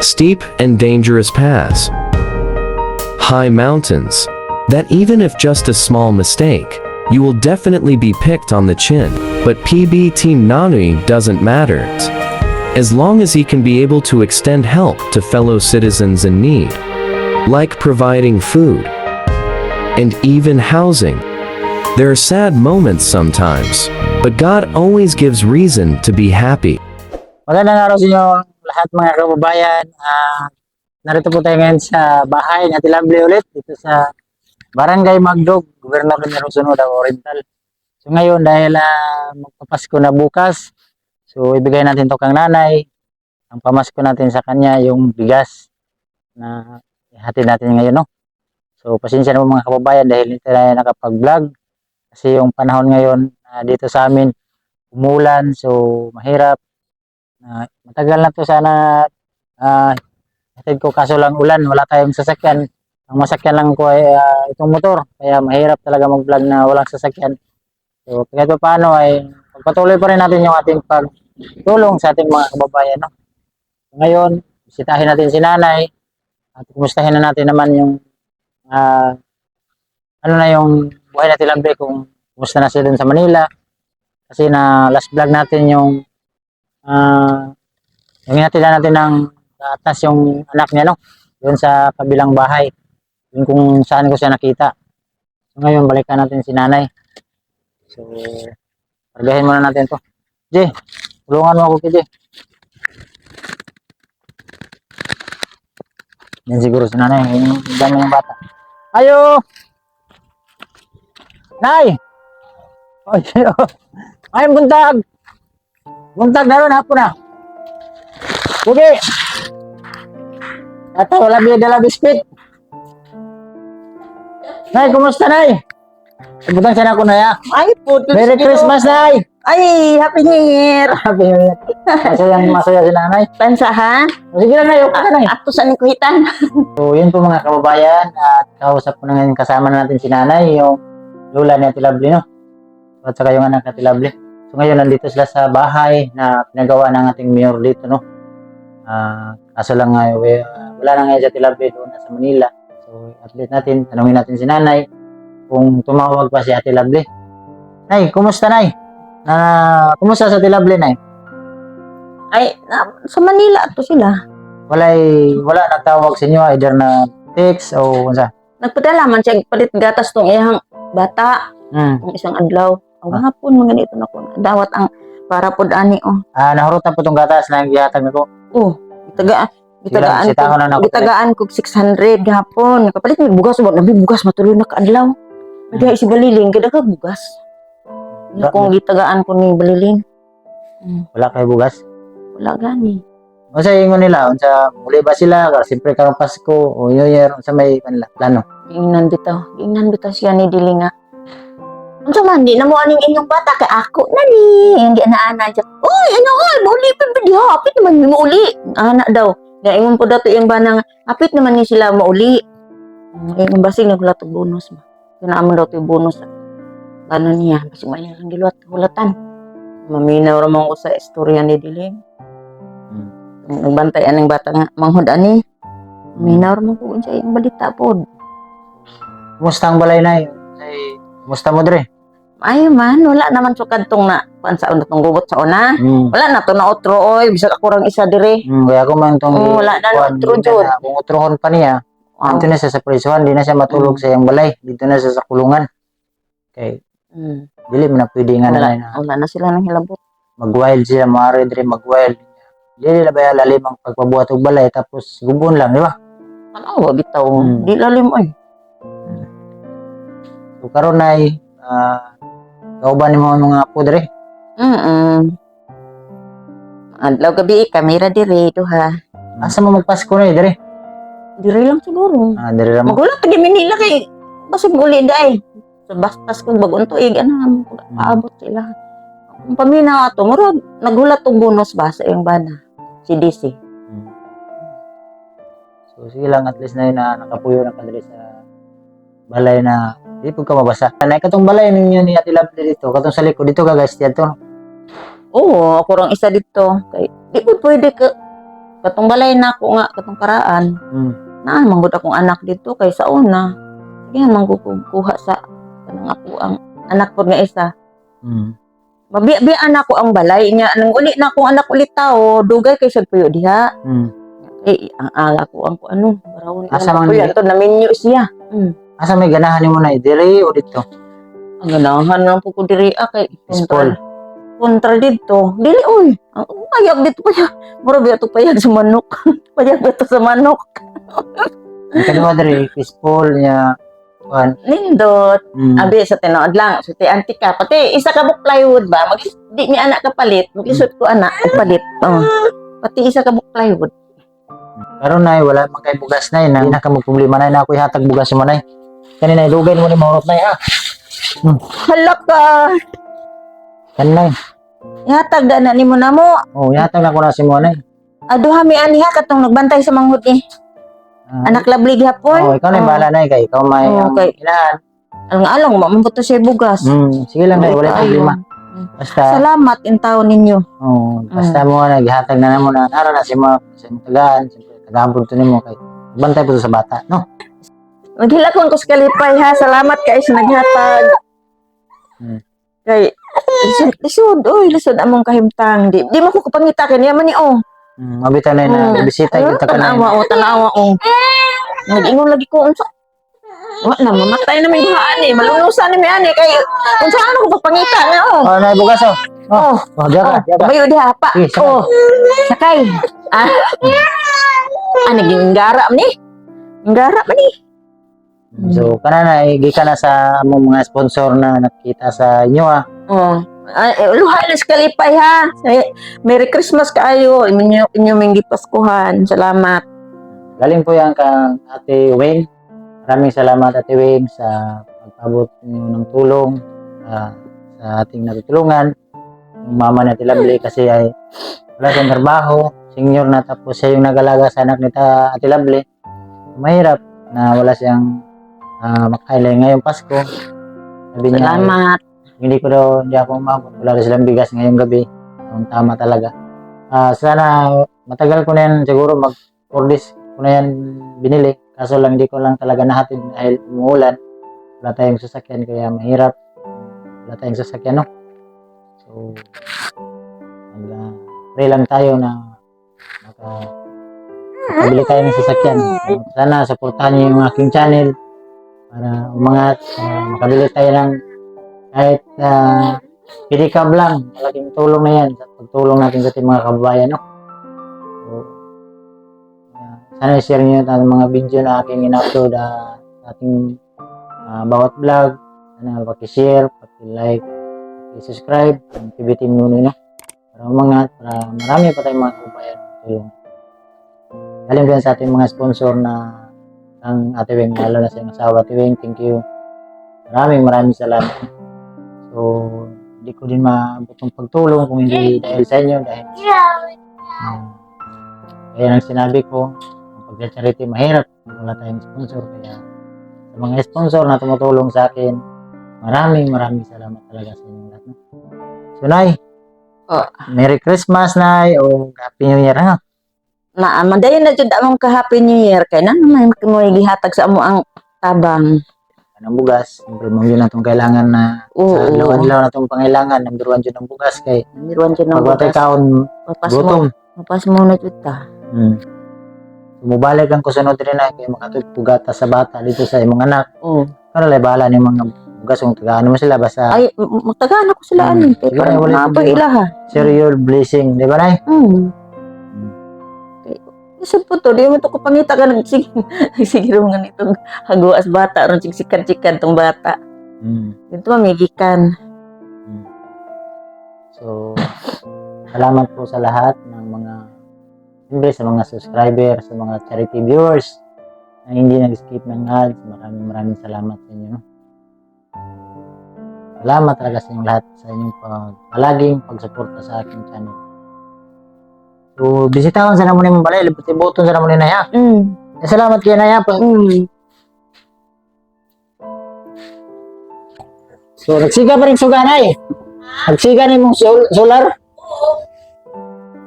steep and dangerous paths, high mountains, that even if just a small mistake, you will definitely be picked on the chin. But PB Team Nanoy doesn't matter. As long as he can be able to extend help to fellow citizens in need, like providing food and even housing. There are sad moments sometimes, but God always gives reason to be happy. Magandang araw sa inyo lahat mga kababayan. Narito po tayo ngayon sa bahay ng Tilabli ulit dito sa Barangay Magdog, Gobernador de Rosunod, Oriental. So ngayon dahil magpapasko na bukas, so ibigay natin to kang nanay. Ang pamasko natin sa kanya yung bigas na ihatid natin ngayon, no? So pasensya na po mga kababayan dahil hindi tayo nakapag-vlog kasi yung panahon ngayon dito sa amin umulan, so mahirap. Matagal na to sana hatid ko kaso lang ulan, wala tayong sasakyan. Ang masakyan lang ko ay itong motor, kaya mahirap talaga mag-vlog na walang sasakyan. So kahit pa paano ay pagpatuloy pa rin natin yung ating pagtulong sa ating mga kababayan, no? Ngayon, bisitahin natin si nanay at kumustahin na natin naman yung ano na yung buhay na Tilabli, kung kumusta na sila dun sa Manila. Kasi na last vlog natin yung hinatid natin ng atas yung anak niya, no? Doon sa kabilang bahay. Yun kung saan ko siya nakita. So ngayon, balikan natin si nanay. So, kargahin muna natin to. Jay, tulungan mo ako kay Jay. Yan siguro si nanay. Yung dami ng bata. Ayo! Nay! Ay, buntag! Buntag na ron, hapon na. Bugi! Ito, wala biya dala biskuit. Nay, kumusta, Nay? Butang sana ako na ya. Ay, puto. Merry Christmas, Nay! Ay, Happy New Year. Happy New Year. Masaya si nanay. Tansahan. Sige na, Nay. Okay na, Nay. Ato sa nikuhitan. So, yun po mga kababayan. At kausap ko na ngayon, kasama na natin si nanay, yung lola ni Tilabli, no? At saka yung anak ni Tilabli. So, ngayon, nandito sila sa bahay na pinagawa ng ating mayor dito, no? Kaso lang nga, wala na ngayon sa Tilabli doon sa Manila. So, update natin, tanungin natin si nanay kung tumawag pa si Ate Lovely. Nay, kumusta, Nay? Kumusta sa Tilabli, Nay? Ay, sa Manila to sila. Wala nagtawag sa inyo, either na text o unsa? Nagpadala man siya palit gatas tong iyang bata. Ang isang adlaw. Ang hapon mga ganito na ko. Dawat ang para pod ani Nahurutan po tong gatas na gihatag nako. Gitagaan ko 600 gahapon. Kapalit may bugas mo, nabi bugas matuloy na kaadlaw. Hindi si Baliling kada ka bugas. Kung gitagaan ko ni Baliling. Wala kay bugas. Wala gani. Unsa ingon nila? Unsa muli ba sila? Siyempre karong Pasko o New Year, unsa may kanila plano? Ingnan bitaw siya ni Dilinga. Unsa man di na mo aning inyong bata kay ako na ni. Hindi na ana siya. Oy, mauli pa ba diha? Apit naman ni mauli. Ana daw. Na ingon po dato yung banang apit naman ni sila mauli. Ingon basig naghulat og bonus ba. Kinaamon daw to yung bonus. Ano niya? Basig man lang hulatan. Maminaw ra man ko sa istorya ni Diling. Nagbantayan ng bata nga manghud ani. Maminaw ra man ko unsa yung balita pod. Kumusta ang balay, Nay? Kumusta mo dre? Ay man, wala naman sukad tong na kuan sa una tong gubot sa una. Wala na to na otro oy, bisag ako rang isa dire. Kaya ako man tong wala na otro jud. Kung utrohon pa niya, dito na siya sa prisuhan, di na siya matulog sa iyang balay, dito na siya sa kulungan. Okay. Dili man na pwede nga na. Wala na sila nang hilabot. Mag-wild sila, maaari dire mag-wild. Dili na ba lalim ang pagpabuhat og balay tapos gubon lang, di ba? Ano ba bitaw? Di lalim oy. So karon ay kauban ni mga apo dire? Adlaw gabi kamera dire duha. Asa mo magpasko na dire? Dire lang siguro. Dire lang. Magulat tagi Manila kay basig uli day. So bastas kung bagon tuig paabot sila. Ang paminaw ato murag naghulat og bonus ba sa iyang bana. Si DC. So sige lang, at least na yun na nakapuyo na kadali sa balay na di po ka mabasa. Nay katong balay ninyo ni Ate Lovely dito, katong sa likod dito ka guys, dito. Oo, ako rang isa dito. Kay di po pwede ka katong balay na ako nga katong karaan. Hmm. Na manggod akong anak dito kay sa una. Sige mangkukuha sa kanang ako ang anak ko nga isa. Hmm. Mabiya anak ko ang balay niya nang uli na akong anak ulit tao dugay kay sad puyo diha. Hmm. Ang ala ko ang ano barawon Asa man puyo to na menu siya. Asa may ganahan nimo na diri o dito? Ang ganahan lang po ko diri kay Ispol. kontra dito. Dili oy. Ang payag dito payag. Mura biya to payag sa manok. Payag dito sa manok. Ang kaduha diri ispol niya kuan. Nindot. Hmm. Abi sa tinood lang. So ti antika pati isa ka book plywood ba. Di ni anak ka palit. Maglisod ko anak palit. Oh. Pati isa ka book plywood. Karon nay wala man kay bugas nay na ka magproblema nay na ako ihatag bugas mo nay. Kanina dugay mo ni maurot nay ha. Hala ka. Kanay. Yatag na nimo na mo. Oh, ihatag na ko na si mo nay. Aduha mi ani ha katong nagbantay sa manghud ni. Anak lablig hapon. Oh, ikaw na yung bahala na kay ikaw may Oh, okay. ilahan. Alang-alang mambuto siya bugas. Sige lang na Oh, wala ayun. problema. Basta Salamat in taon ninyo. basta mo naghatag na namo na nara na si mo sa imong tagaan, siyempre tagaambon to nimo kay bantay po to sa bata, no? Maghilakon ko sa kalipay ha. Salamat kay sa naghatag. Kay lisod, oy, lisod among kahimtang. Di mo ko kapangita kay niya man ni oh. Mabita na na bisita kita ka na. Tanawa oh. Nag-ingon lagi ko unsa. Wa na mamatay na may bahaan eh. Malulusan ni mi ani kay unsa ano ko papangita nga oh. Oh, na bugas oh. Oh, Jaga, jaga. bayo diha pa. Sige, sakay. Oh. Sakay. Ah. Naging gara man ni. Gara man ni. So kana na gikan na sa among mga sponsor na nakita sa inyo ah. Oh. Luhalas kalipay ha. Merry Christmas kaayo. Inyo ming gipaskuhan. Salamat. Galing po yan kang Ate Weng. Maraming salamat Ate Weng sa pagpabot niyo ng tulong sa ating natutulungan. Yung mama na Lovely kasi ay wala siyang trabaho, senior na tapos siya yung nag-alaga sa anak nita Ate Lovely. Mahirap na wala siyang makailay ngayong Pasko. Sabi niya, Salamat. hindi ako umabot. Wala rin silang bigas ngayong gabi. Tama talaga. Sana matagal ko na yan siguro 4 days ko na yan binili. Kaso lang hindi ko lang talaga nahatid dahil umuulan. Wala tayong sasakyan kaya mahirap. Wala tayong sasakyan, no? So, pray lang tayo na makabili tayo ng sasakyan. Sana supportahan niyo yung aking channel para umangat, makabili tayo ng kahit pedicab lang. Malaking tulong na yan sa pagtulong natin sa ating mga kababayan, no? So, sana i-share niyo ang mga video na aking in-upload sa ating bawat vlog. Sana paki-share, paki-like, paki-subscribe ang PB Team Nunoy, no? Para umangat, para marami pa tayong mga kababayan tulong. Galing din sa ating mga sponsor na ang Ate Weng, lalo na sa iyong asawa Ate Weng, thank you. Maraming salamat. So, hindi ko din maabot ang pagtulong kung hindi dahil sa inyo, dahil kaya nang sinabi ko, ang pag-charity mahirap, wala tayong sponsor, kaya sa mga sponsor na tumutulong sa akin, maraming salamat talaga sa inyo lahat. No? So, Nay, Merry Christmas, Nay, o Happy New Year, ha? Madayon na jud among ka Happy New Year kay naman mo gihatag sa amo ang tabang. Anong bugas, siyempre mo yun natong kailangan na sa adlaw-adlaw na itong pangailangan, number 1 yun ang bugas, kay Miruan jud ng pagwatay bukas. kaon, gutom. Mapas mo na jud ta. Mubalik ang kusunod rin na kay makatugata sa bata dito sa imong anak. Oh. Para lay bahala ni mga bugas kung tagaan mo sila basta Ay magtagaan ako sila ani kay Sige, para wala mapoy problema. ila ha. share your blessing, di ba, Nay? Isip po to, di mo to ko pangita ka sige ro nga nitong haguas bata ron sikat-sikat tong bata. Dito mamigikan. So, salamat po sa lahat ng mga sa mga subscriber, sa mga charity viewers na hindi nag-skip ng ads. Maraming salamat sa inyo. No? Salamat talaga sa inyong lahat sa inyong palaging pagsuporta sa aking channel. So, bisitahan sa naman yung balay, lipat yung button sa naman yung Naya. Salamat kaya Naya. So, nagsiga pa rin suganay. Nagsiga na yung solar.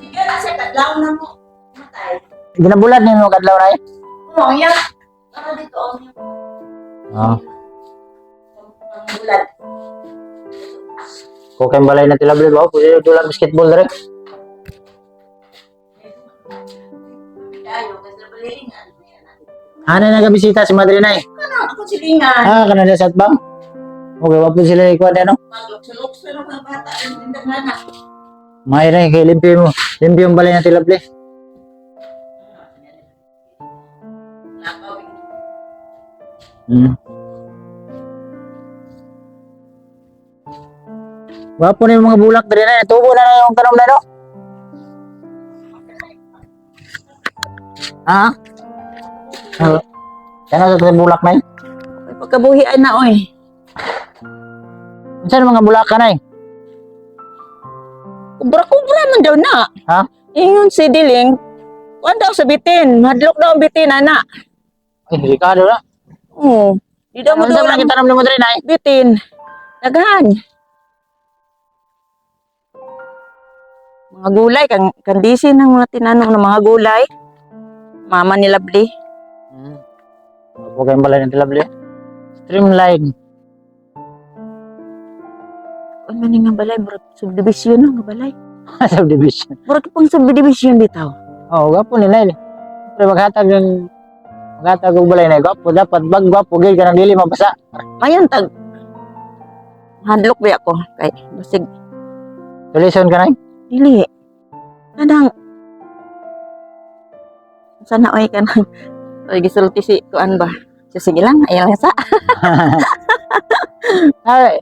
Sige na sa kadlaw na mo. Matay. Ginabulat ni mo kadlaw na Oo, yan. Ano dito? Oh. Bulan. Ko kay balay na tilabli ba? Pwede dulang basketball dere. Ayo, kasi balilingan. Ano nagabisita si Madre Nay? Ano, ako silingan. Ah, kanila sa atbang. Okay, wapon sila ikuan ano? Maglukso-lukso ng mga bata. Ang tindag na na. May na kay limpyo mo. Limpyo yung balay na tilabli. Hmm. Wapo na yung mga bulak dere na. Tubo na na yung tanom na no? Ha? Kaya sa bulak na yun? Ay, pagkabuhian na, oy. Saan mga bulak ka na eh? Kubra-kubra man daw na. Ha? Ingon si Diling, kuwan daw sa bitin. Madlok daw ang bitin, ana. Ay, delikado na. Oo. Di daw mo Ano daw sa mga lang kitanam ni mo dere na eh? bitin. Daghan. Mga gulay, kandisi ng mga tinanong ng mga gulay. Mama ni Lovely. Huwag kayong balay ng tilabli. Streamline. Ano man nga balay, murag subdivision no, nga balay. Subdivision. Murag pang subdivision bitaw. Oo, gwapo nila eh. Pero maghatag og balay na gwapo. Dapat bag gwapo. Gil ka ng dili mabasa. Mayon tag hadlok ba ako kay basig Tulisan ka na eh. dili. Kadang sana oy kanang oy gisulti si kuan ba. So, sige lang, ayaw lang sa. Ay,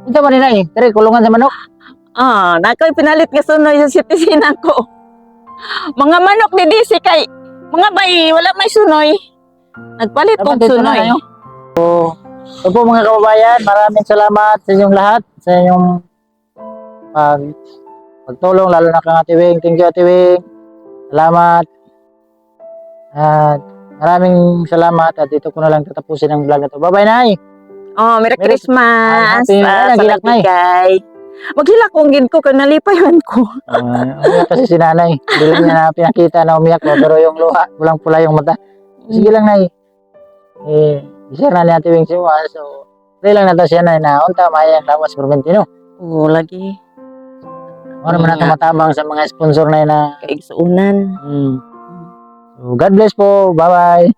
ito ba nila eh. Tari, kulungan sa manok. Ah, nakoy pinalit nga sunoy sa citizen ako. Mga manok ni DC kay mga bay, wala may sunoy. Nagpalit Dapat kong dito na sunoy. kayo. So po mga kababayan, maraming salamat sa inyong lahat. Sa inyong pagtulong, lalo na kang Ate Wing. Thank you, Ate Wing. Salamat. At maraming salamat at dito ko na lang tatapusin ang vlog na to. Bye-bye, Nay! Oh, Merry Merry- Christmas. Happy- Sa nagilak na eh. nagbigay. Maghilak kong gin ko kay nalipayan ko. Umiyak kasi si nanay. Hindi lang niya na pinakita na umiyak mo, pero yung luha, pulang pula yung mata. Sige lang, Nay. Share na ni Ate Wing siya. So, pray lang natin siya, Nay, na unta, mayang lawas Permentino. Oo, lagi. Ano man natin matabang sa mga sponsor na yun na. Kaigsuunan. So, God bless po. Bye-bye.